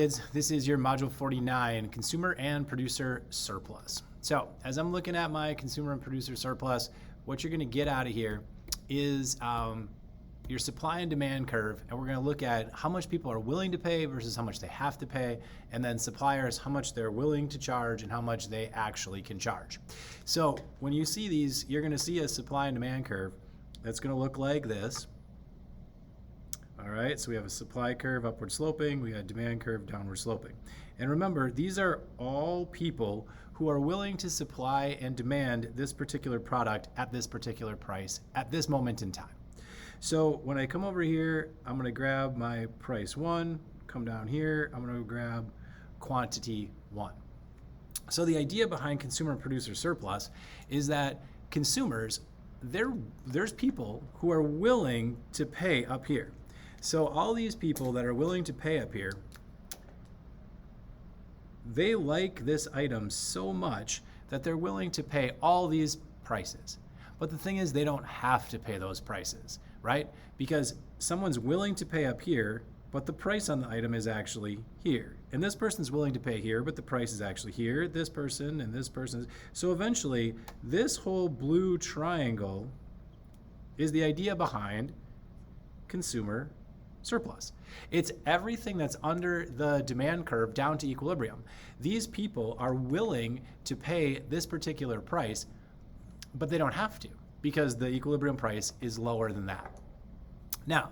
This is your module 49, consumer and producer surplus. So as I'm looking at my consumer and producer surplus, what you're going to get out of here is your supply and demand curve, and we're going to look at how much people are willing to pay versus how much they have to pay, and then suppliers, how much they're willing to charge and how much they actually can charge. So when you see these, you're going to see a supply and demand curve that's going to look like this. All right, so we have a supply curve upward sloping, we got a demand curve downward sloping. And remember, these are all people who are willing to supply and demand this particular product at this particular price at this moment in time. So when I come over here, I'm gonna grab my price 1, come down here, I'm gonna grab quantity 1. So the idea behind consumer and producer surplus is that consumers, there's people who are willing to pay up here. So all these people that are willing to pay up here, they like this item so much that they're willing to pay all these prices. But the thing is, they don't have to pay those prices, right? Because someone's willing to pay up here, but the price on the item is actually here. And this person's willing to pay here, but the price is actually here, this person and this person. So eventually, this whole blue triangle is the idea behind consumer surplus. It's everything that's under the demand curve down to equilibrium. These people are willing to pay this particular price, but they don't have to because the equilibrium price is lower than that. Now,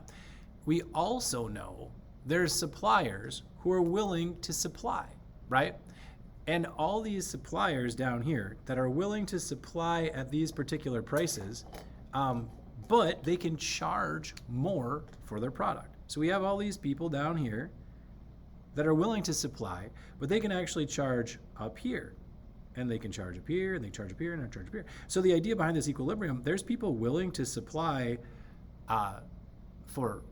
we also know there's suppliers who are willing to supply, right? And all these suppliers down here that are willing to supply at these particular prices, but they can charge more for their product. So we have all these people down here that are willing to supply, but they can actually charge up here. And they can charge up here, and they charge up here, and they charge up here. So the idea behind this equilibrium, there's people willing to supply for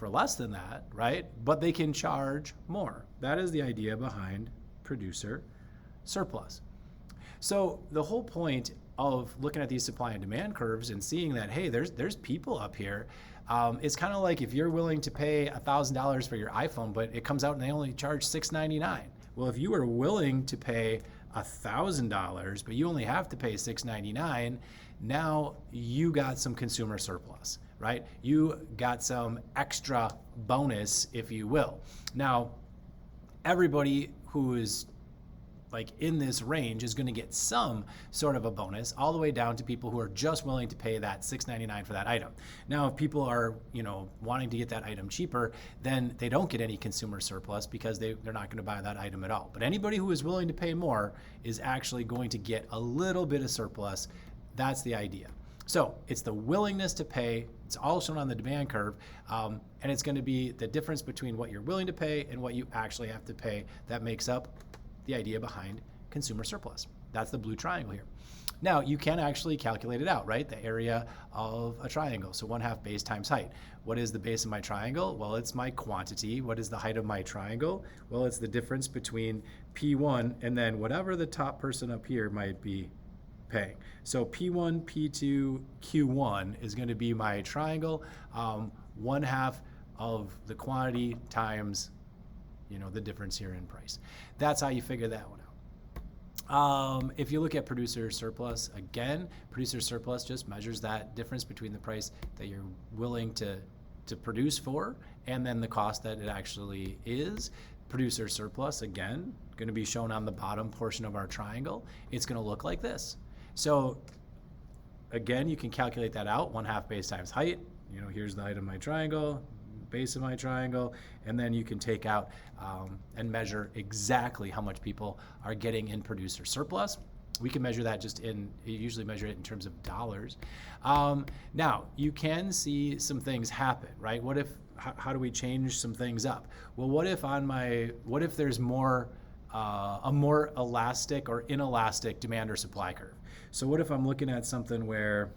less than that, right? But they can charge more. That is the idea behind producer surplus. So the whole point of looking at these supply and demand curves and seeing that, hey, there's people up here. It's kind of like if you're willing to pay $1,000 for your iPhone, but it comes out and they only charge $699. Well, if you are willing to pay $1,000, but you only have to pay $699, now you got some consumer surplus, right? You got some extra bonus, if you will. Now, everybody who is like in this range is going to get some sort of a bonus, all the way down to people who are just willing to pay that $699 for that item. Now, if people are, wanting to get that item cheaper, then they don't get any consumer surplus because they're not going to buy that item at all. But anybody who is willing to pay more is actually going to get a little bit of surplus. That's the idea. So it's the willingness to pay. It's all shown on the demand curve, and it's going to be the difference between what you're willing to pay and what you actually have to pay that makes up the idea behind consumer surplus. That's the blue triangle here. Now, you can actually calculate it out, right? The area of a triangle. So 1/2 base times height. What is the base of my triangle? Well, it's my quantity. What is the height of my triangle? Well, it's the difference between P1 and then whatever the top person up here might be paying. So P1, P2, Q1 is going to be my triangle. 1/2 of the quantity times the difference here in price. That's how you figure that one out. If you look at producer surplus, again, producer surplus just measures that difference between the price that you're willing to produce for and then the cost that it actually is. Producer surplus, again, going to be shown on the bottom portion of our triangle. It's going to look like this. So again, you can calculate that out, 1/2 base times height. Here's the height of my triangle, base of my triangle, and then you can take out and measure exactly how much people are getting in producer surplus. We can measure that usually measure it in terms of dollars. Now, you can see some things happen, right? How do we change some things up? Well, what if there's more, a more elastic or inelastic demand or supply curve? So what if I'm looking at something where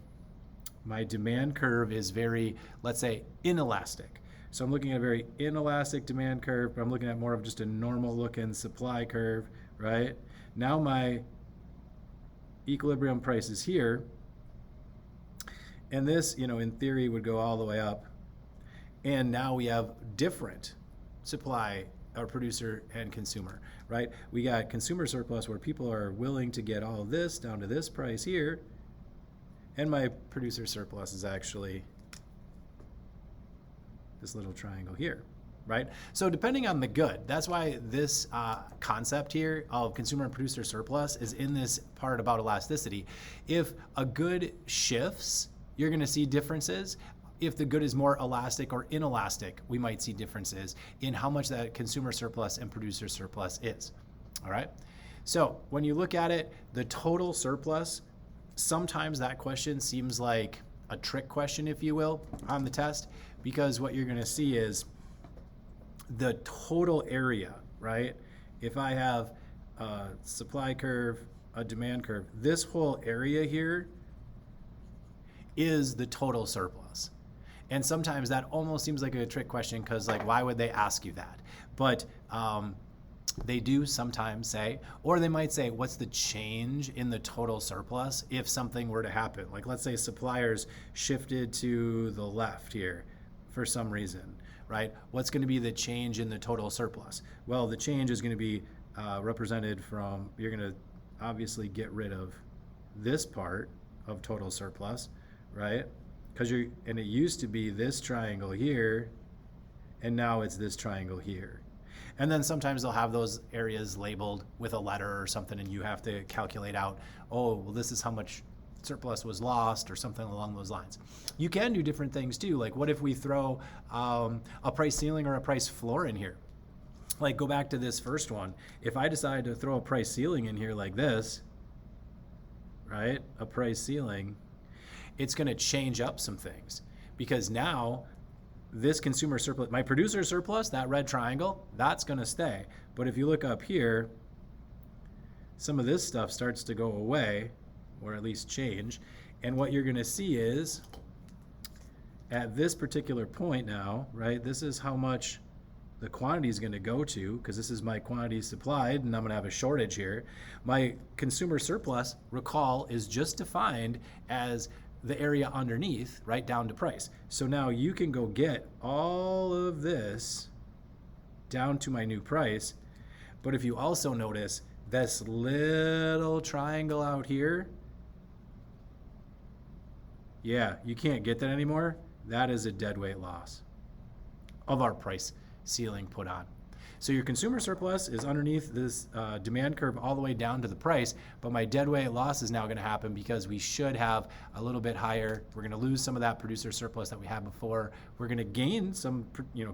my demand curve is very, let's say, inelastic? So I'm looking at a very inelastic demand curve, but I'm looking at more of just a normal looking supply curve, right? Now my equilibrium price is here, and this, in theory would go all the way up. And now we have different supply or producer and consumer, right? We got consumer surplus where people are willing to get all this down to this price here, and my producer surplus is actually this little triangle here, right? So depending on the good, that's why this concept here of consumer and producer surplus is in this part about elasticity. If a good shifts, you're gonna see differences. If the good is more elastic or inelastic, we might see differences in how much that consumer surplus and producer surplus is, all right? So when you look at it, the total surplus, sometimes that question seems like a trick question, if you will, on the test, because what you're gonna see is the total area, right? If I have a supply curve, a demand curve, this whole area here is the total surplus. And sometimes that almost seems like a trick question because, like, why would they ask you that? But they do sometimes say, or they might say, what's the change in the total surplus if something were to happen? Like, let's say suppliers shifted to the left here for some reason, right? What's going to be the change in the total surplus? Well, the change is going to be represented from, you're going to obviously get rid of this part of total surplus, right? And it used to be this triangle here, and now it's this triangle here. And then sometimes they'll have those areas labeled with a letter or something, and you have to calculate out, oh, well, this is how much surplus was lost or something along those lines. You can do different things too. Like, what if we throw a price ceiling or a price floor in here? Like, go back to this first one. If I decide to throw a price ceiling in here like this, right, a price ceiling, it's going to change up some things, because now this consumer surplus, my producer surplus, that red triangle, that's going to stay. But if you look up here, some of this stuff starts to go away, or at least change. And what you're going to see is at this particular point now, right, this is how much the quantity is going to go to, because this is my quantity supplied, and I'm going to have a shortage here. My consumer surplus, recall, is just defined as the area underneath, right down to price. So now you can go get all of this down to my new price. But if you also notice this little triangle out here, yeah, you can't get that anymore. That is a deadweight loss of our price ceiling put on. So your consumer surplus is underneath this demand curve all the way down to the price, but my deadweight loss is now going to happen because we should have a little bit higher. We're going to lose some of that producer surplus that we had before. We're going to gain some,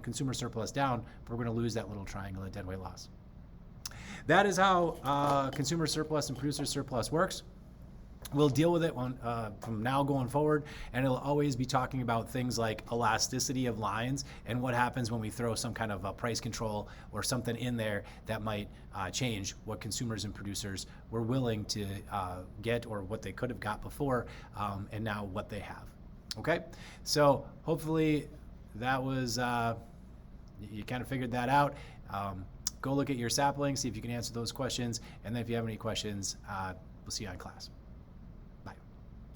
consumer surplus down, but we're going to lose that little triangle at deadweight loss. That is how consumer surplus and producer surplus works. We'll deal with it from now going forward, and it'll always be talking about things like elasticity of lines and what happens when we throw some kind of price control or something in there that might change what consumers and producers were willing to get, or what they could have got before, and now what they have. Okay, so hopefully that was, you kind of figured that out. Go look at your sapling, see if you can answer those questions, and then if you have any questions, we'll see you in class.